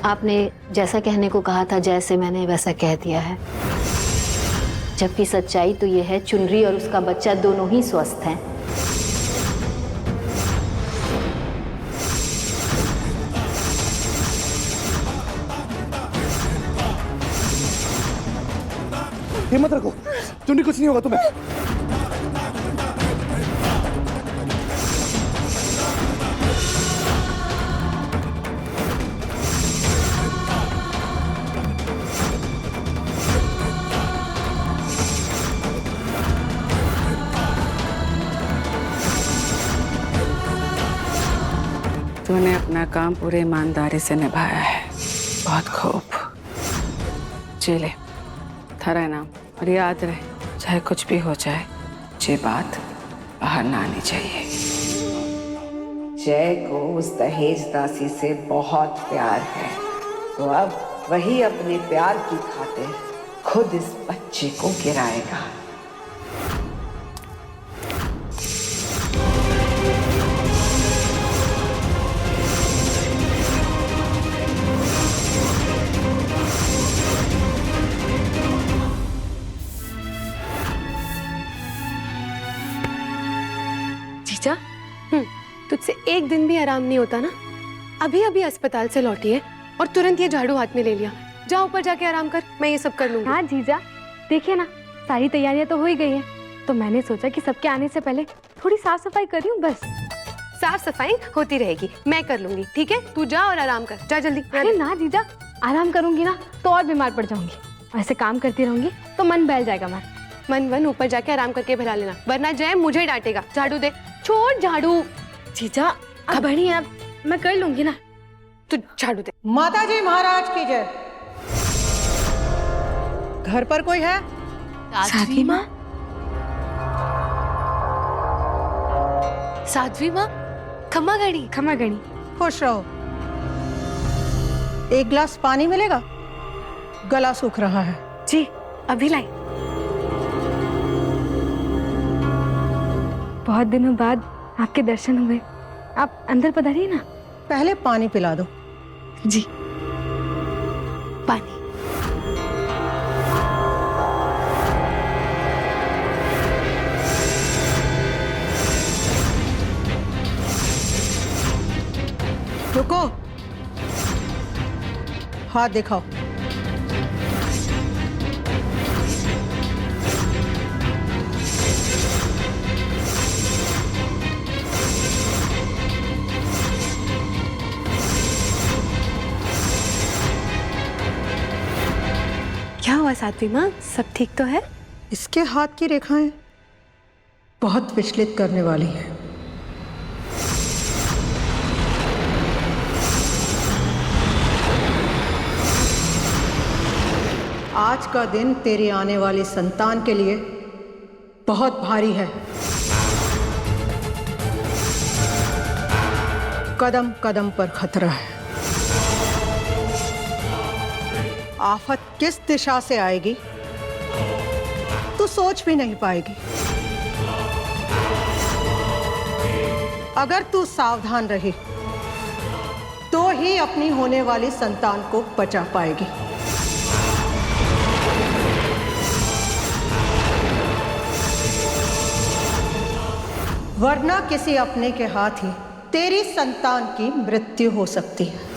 आपने जैसा कहने को कहा था जैसे मैंने वैसा कह दिया है। जबकि सच्चाई तो ये है चुनरी और उसका बच्चा दोनों ही स्वस्थ हैं। हिम्मत रखो, चुन्नी कुछ नहीं होगा तुम्हें। तूने अपना काम पूरे ईमानदारी से निभाया है, बहुत खूब। जी ले, थारा नाम, और याद रहे चाहे कुछ भी हो जाए, ये बात बाहर ना आनी चाहिए। जय को उस दहेज दासी से बहुत प्यार है, तो अब वही अपने प्यार की खातिर खुद इस बच्चे को गिराएगा। जीजा, तुझसे एक दिन भी आराम नहीं होता ना। अभी अभी अस्पताल से लौटी है और तुरंत ये झाड़ू हाथ में ले लिया। जा ऊपर जाके आराम कर, मैं ये सब कर लूंगी। हाँ जीजा, देखिए ना सारी तैयारियां तो हो ही गई हैं, तो मैंने सोचा कि सबके आने से पहले थोड़ी साफ सफाई कर रही हूँ बस। साफ सफाई होती रहेगी, मैं कर लूंगी, ठीक है? तू जा और आराम कर, जा जल्दी। अरे ना जीजा, आराम करूंगी ना तो और बीमार पड़ जाऊंगी। ऐसे काम करती रहूंगी तो मन बहल जाएगा। मन ऊपर जाके आराम करके भरा लेना, वरना जय मुझे डांटेगा। झाड़ू दे, छोड़ झाड़ू। जीजा अब बड़ी है, अब मैं कर लूंगी ना। तू झाड़ू दे। माता जी महाराज की जय। घर पर कोई है? साध्वी माँ, साध्वी माँ, खम्मा गणी। खमा गणी। खुश रहो। एक गिलास पानी मिलेगा, गला सूख रहा है। जी अभी लाई। बहुत दिनों बाद आपके दर्शन हुए, आप अंदर पधारिए ना। पहले पानी पिला दो। जी पानी। रुको, हाथ दिखाओ। क्या हुआ साध्वी माँ, सब ठीक तो है? इसके हाथ की रेखाएं बहुत विचलित करने वाली हैं। आज का दिन तेरी आने वाली संतान के लिए बहुत भारी है। कदम कदम पर खतरा है। आफत किस दिशा से आएगी तू सोच भी नहीं पाएगी। अगर तू सावधान रही तो ही अपनी होने वाली संतान को बचा पाएगी। वरना किसी अपने के हाथ ही तेरी संतान की मृत्यु हो सकती है।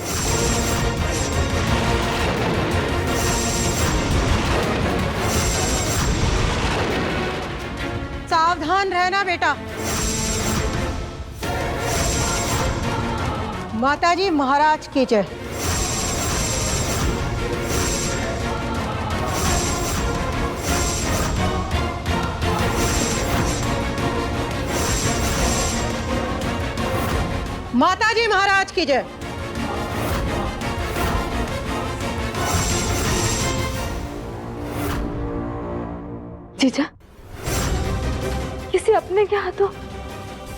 सावधान रहना बेटा। माताजी महाराज की जय। माताजी महाराज की जय। जीजा, किसी अपने के हाथों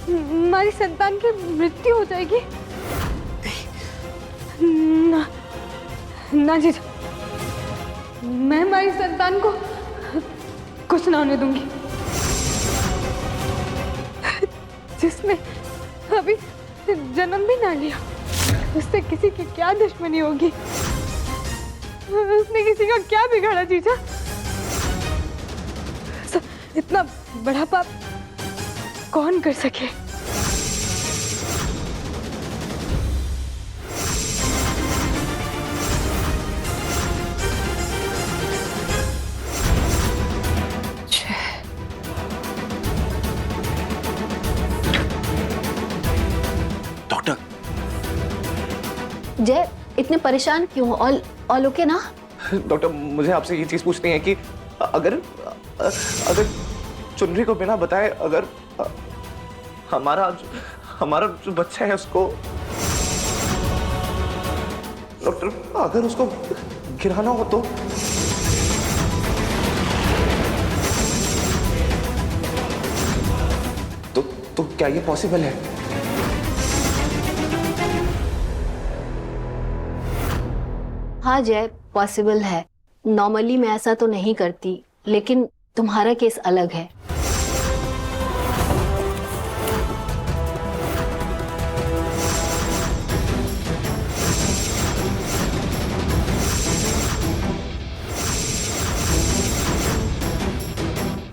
हमारी संतान की मृत्यु हो जाएगी? ना ना जीजा, मैं हमारी संतान को कुछ ना होने दूंगी। जिसने अभी जन्म भी ना लिया, उससे किसी की क्या दुश्मनी होगी। उसने किसी का क्या बिगाड़ा जीजा? इतना बड़ा पाप कौन कर सके? डॉक्टर, जय इतने परेशान क्यों? ऑल ओके ना? डॉक्टर मुझे आपसे ये चीज पूछनी है कि अगर चुनरी को बिना बताए अगर हमारा जो बच्चा है उसको, डॉक्टर अगर उसको गिराना हो तो क्या ये पॉसिबल है? हाँ जय, पॉसिबल है। नॉर्मली मैं ऐसा तो नहीं करती, लेकिन तुम्हारा केस अलग है।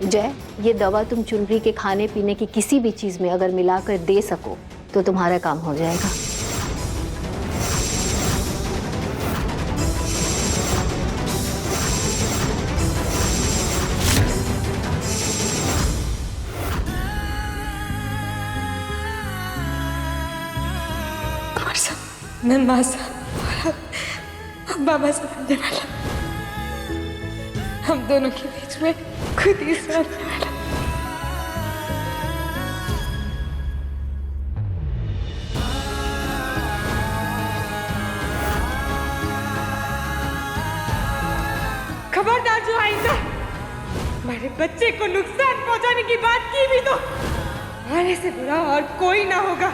जय, ये दवा तुम चुनरी के खाने पीने की किसी भी चीज में अगर मिलाकर दे सको तो तुम्हारा काम हो जाएगा। मैं माँ सा बाबा से बनने वाला, हम दोनों के बीच में खुद ही सामने वाला। खबरदार जो आइंदा हमारे बच्चे को नुकसान पहुंचाने की बात की भी तो हमारे से बुरा और कोई ना होगा।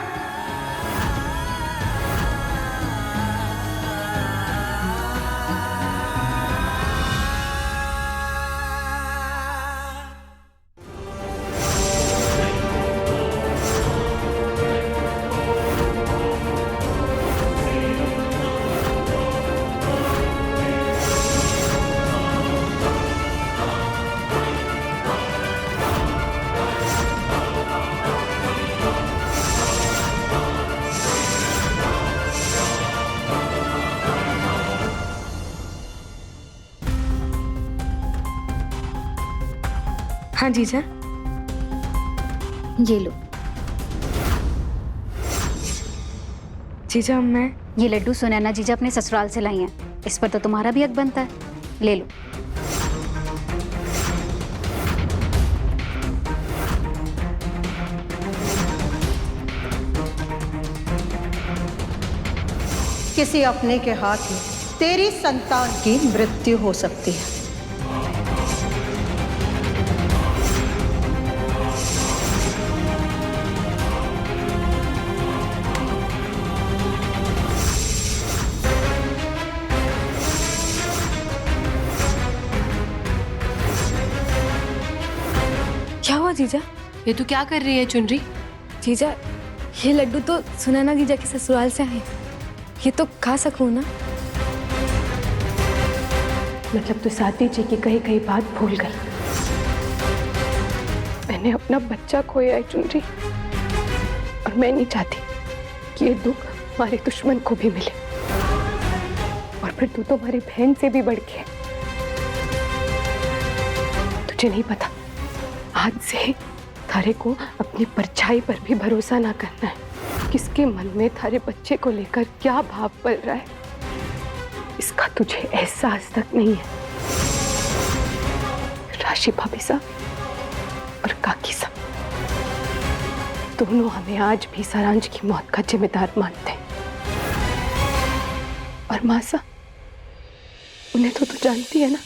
हाँ जीजा, ये लो। जीजा मैं ये लड्डू सुनैना जीजा अपने ससुराल से लाई हैं। इस पर तो तुम्हारा भी हक बनता है, ले लो। किसी अपने के हाथ में तेरी संतान की मृत्यु हो सकती है। क्या हुआ जीजा? ये तू क्या कर रही है चुनरी? जीजा ये लड्डू तो सुनैना जीजा के ससुराल से आए, ये तो खा सकूं ना? मतलब तू साथी जी की कही कही बात भूल गई। मैंने अपना बच्चा खोया है चुनरी, और मैं नहीं चाहती कि ये दुख हमारे दुश्मन को भी मिले। और फिर तू तो हमारी बहन से भी बढ़ के है। तुझे नहीं पता, आज से थारे को अपनी परछाई पर भी भरोसा ना करना है। किसके मन में थारे बच्चे को लेकर क्या भाव पल रहा है, इसका तुझे एहसास तक नहीं है। राशि भाभी साहब और काकी साहब दोनों हमें आज भी सारांश की मौत का जिम्मेदार मानते हैं। और मासा, उन्हें तो तू जानती है ना,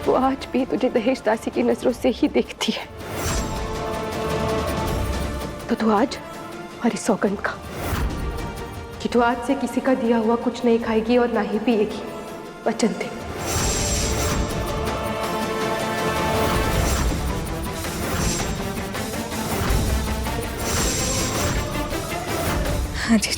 वो आज भी तुझे दहेज दासी की नजरों से ही देखती है। तो तू आज हमारी सौगंध खा कि तू आज से किसी का दिया हुआ कुछ नहीं खाएगी और ना ही पिएगी। वचन दे। हाँ जी।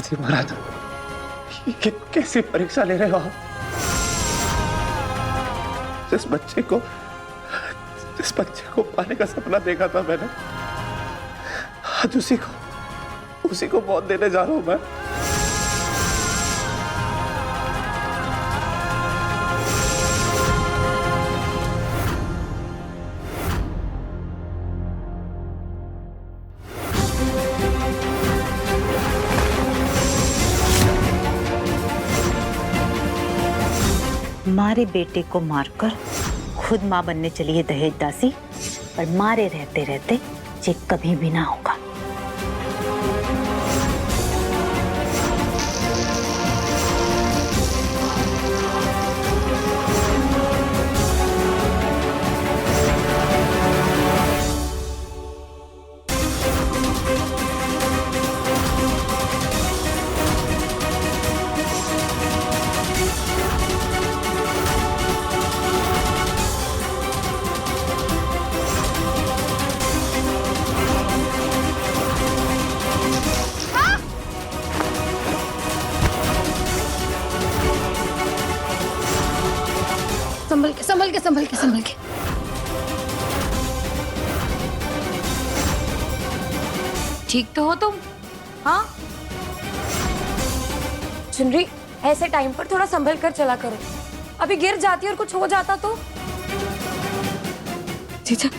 दासी महाराज, ये कैसी परीक्षा ले रहे हो आप? जिस बच्चे को पाने का सपना देखा था मैंने, आज उसी को मौत देने जा रहा हूं मैं। मारे बेटे को मारकर खुद मां बनने चली है दहेज दासी, पर मारे रहते रहते ये कभी भी ना होगा। संभल के। ठीक तो हो तुम? हाँ चुनरी, ऐसे टाइम पर थोड़ा संभल कर चला करो, अभी गिर जाती और कुछ हो जाता तो। जीजा,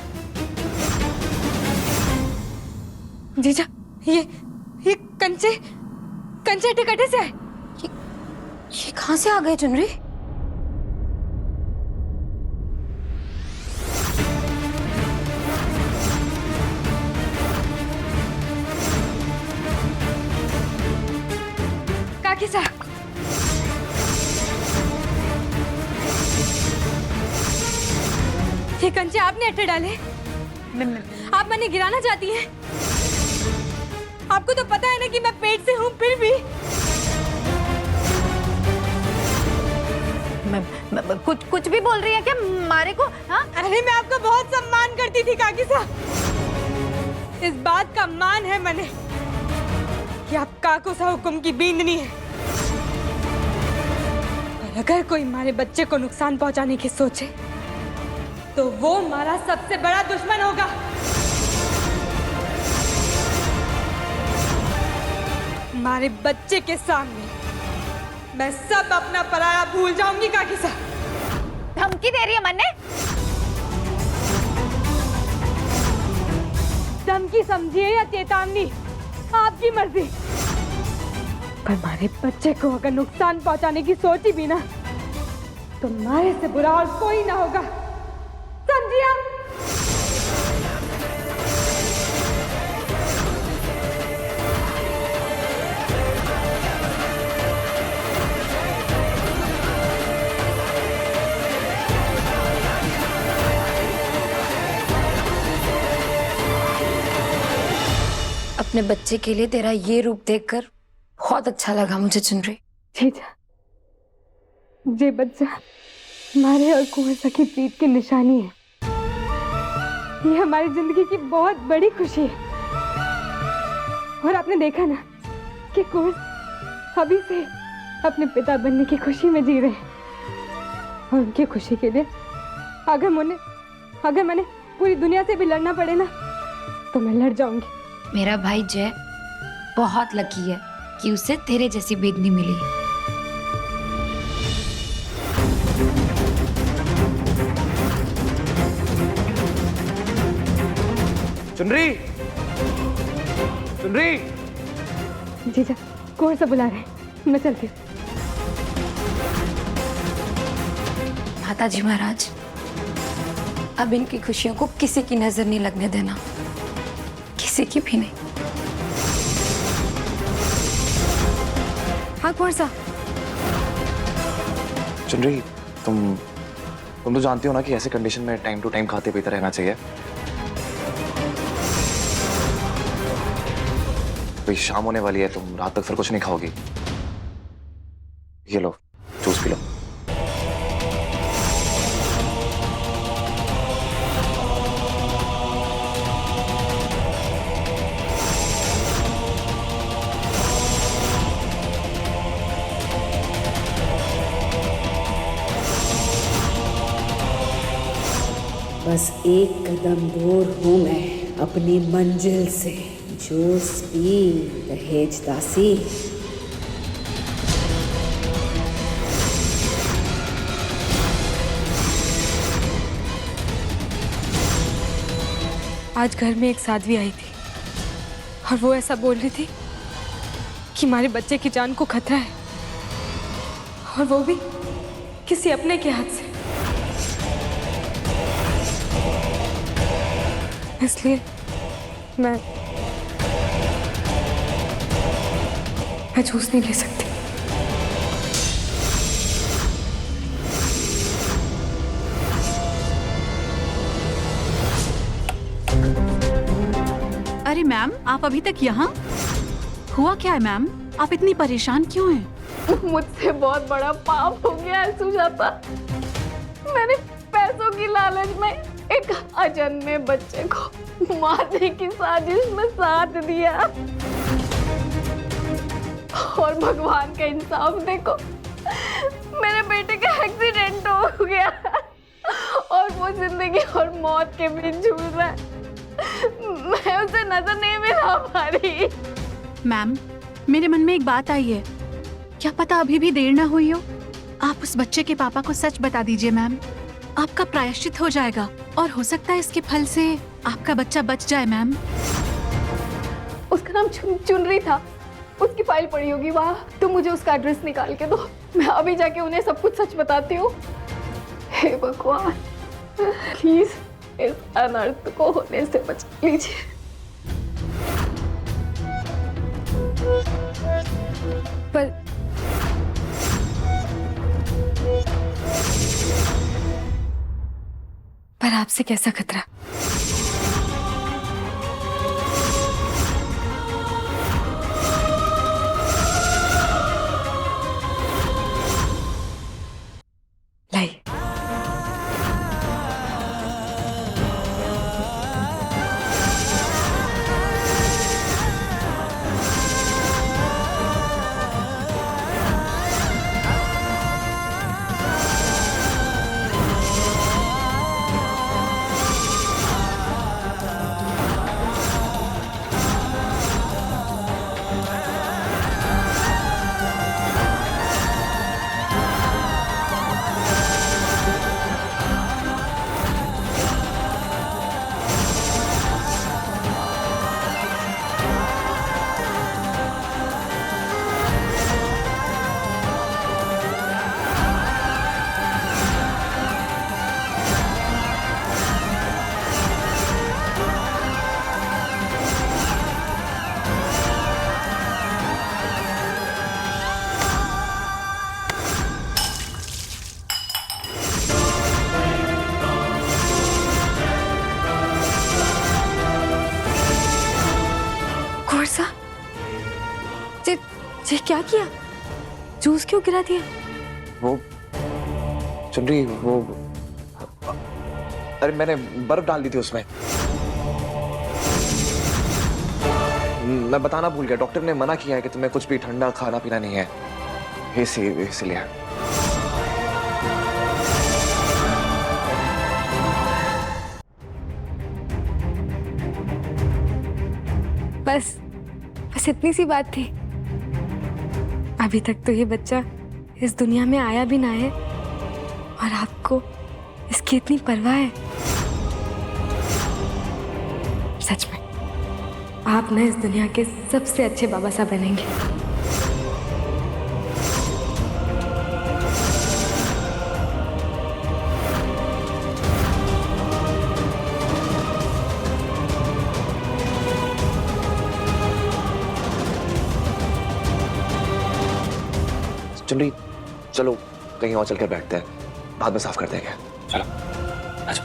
ये कंचे टिकटे से आए। ये कहाँ से आ गए चुनरी? काकी साहब, ये कंचे आपने अट्टे डाले? आप मैंने गिराना चाहती हैं? आपको तो पता है ना कि मैं पेट से हूँ, फिर भी कुछ भी बोल रही है क्या मारे को? हाँ, अरे मैं आपका बहुत सम्मान करती थी काकी साहब। इस बात का मान है मैंने कि आप काकू सा हुक्म की बींदनी है, और अगर कोई हमारे बच्चे को नुकसान पहुंचाने की सोचे तो वो हमारा सबसे बड़ा दुश्मन होगा। हमारे बच्चे के सामने मैं सब अपना पराया भूल जाऊंगी काकी साहब। धमकी दे रही है मन्ने? धमकी समझिए या चेतावनी, आपकी मर्जी। पर हमारे बच्चे को अगर नुकसान पहुंचाने की सोची भी ना, तो हमारे से बुरा और कोई ना होगा, समझिए आप? अपने बच्चे के लिए तेरा ये रूप देखकर बहुत अच्छा लगा मुझे चुनरी। जीजा, ये बच्चा हमारे और कुंवर सखी प्रीत की निशानी है। ये हमारी जिंदगी की बहुत बड़ी खुशी है। और आपने देखा ना कि कुंवर अभी से अपने पिता बनने की खुशी में जी रहे हैं, और उनकी खुशी के लिए अगर मैंने पूरी दुनिया से भी लड़ना पड़े ना, तो मैं लड़ जाऊंगी। मेरा भाई जय बहुत लकी है कि उसे तेरे जैसी बेदनी मिली। चुनरी, चुनरी। जीजा, कौन सा बुला रहे हैं? मैं चलती हूँ। माताजी महाराज, अब इनकी खुशियों को किसी की नजर नहीं लगने देना, किसी की भी नहीं। हाँ कौन सा? चुनरी, तुम तो जानती हो ना कि ऐसे कंडीशन में टाइम टू टाइम खाते पीते रहना चाहिए। भाई शाम होने वाली है, तुम रात तक फिर कुछ नहीं खाओगी। ये लो, जूस पी लो। बस एक कदम दूर हूं मैं अपनी मंजिल से। जूस पी दहेज दासी। आज घर में एक साध्वी आई थी और वो ऐसा बोल रही थी कि हमारे बच्चे की जान को खतरा है, और वो भी किसी अपने के हाथ से। इसलिए मैं जूस नहीं ले सकती। अरे मैम, आप अभी तक यहाँ? हुआ क्या है मैम? आप इतनी परेशान क्यों हैं? मुझसे बहुत बड़ा पाप हो गया है सुजाता। मैंने पैसों की लालच में एक अजन्मे बच्चे को मारने की साजिश में साथ दिया, और भगवान का इंसाफ देखो, मेरे बेटे का एक्सीडेंट हो गया और वो जिंदगी और मौत के बीच झूल रहा है। मैं उसे नजर नहीं मिला पा रही। मैम, मेरे मन में एक बात आई है, क्या पता अभी भी देर ना हुई हो? आप उस बच्चे के पापा को सच बता दीजिए मैम, आपका प्रायश्चित हो जाएगा और हो सकता है इसके फल से आपका बच्चा बच जाए मैम। उसका नाम चुनरी था, उसकी फाइल पड़ी होगी वहाँ। तुम मुझे उसका एड्रेस निकाल के दो, मैं अभी जाके उन्हें सब कुछ सच बताती हूँ। हे भगवान, प्लीज इस अनर्थ को होने से बचा लीजिए। पर आपसे कैसा खतरा? लाई। ये क्या किया? जूस क्यों गिरा दिया? वो चुनरी, वो अरे मैंने बर्फ डाल दी थी उसमें। मैं बताना भूल गया, डॉक्टर ने मना किया है कि तुम्हें कुछ भी ठंडा खाना पीना नहीं है, इसलिए। बस इतनी सी बात थी। अभी तक तो ये बच्चा इस दुनिया में आया भी ना है और आपको इसकी इतनी परवाह है। सच में आप ना इस दुनिया के सबसे अच्छे बाबा साहब बनेंगे। चुनरी, चलो कहीं और चलकर बैठते हैं, बाद में साफ कर देंगे। चलो आजो।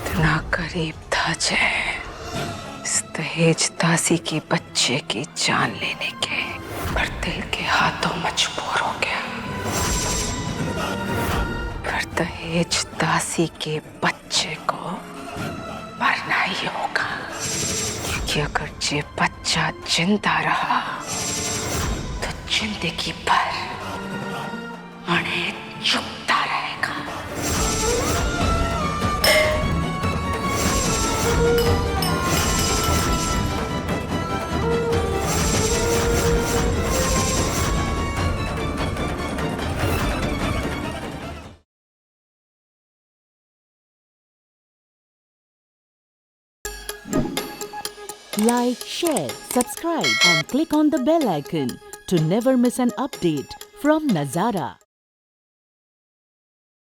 इतना करीब था जय इस दहेज दासी के बच्चे की जान लेने के, पर दिल के हाथों मजबूर हो गया। पर दहेज दासी के बच्चे को मरना ही होगा, क्योंकि अगर ये बच्चा जिंदा रहा तो जिंदगी भर उन्हें चुपता रहेगा। Like, share, subscribe and click on the bell icon to never miss an update from Nazara.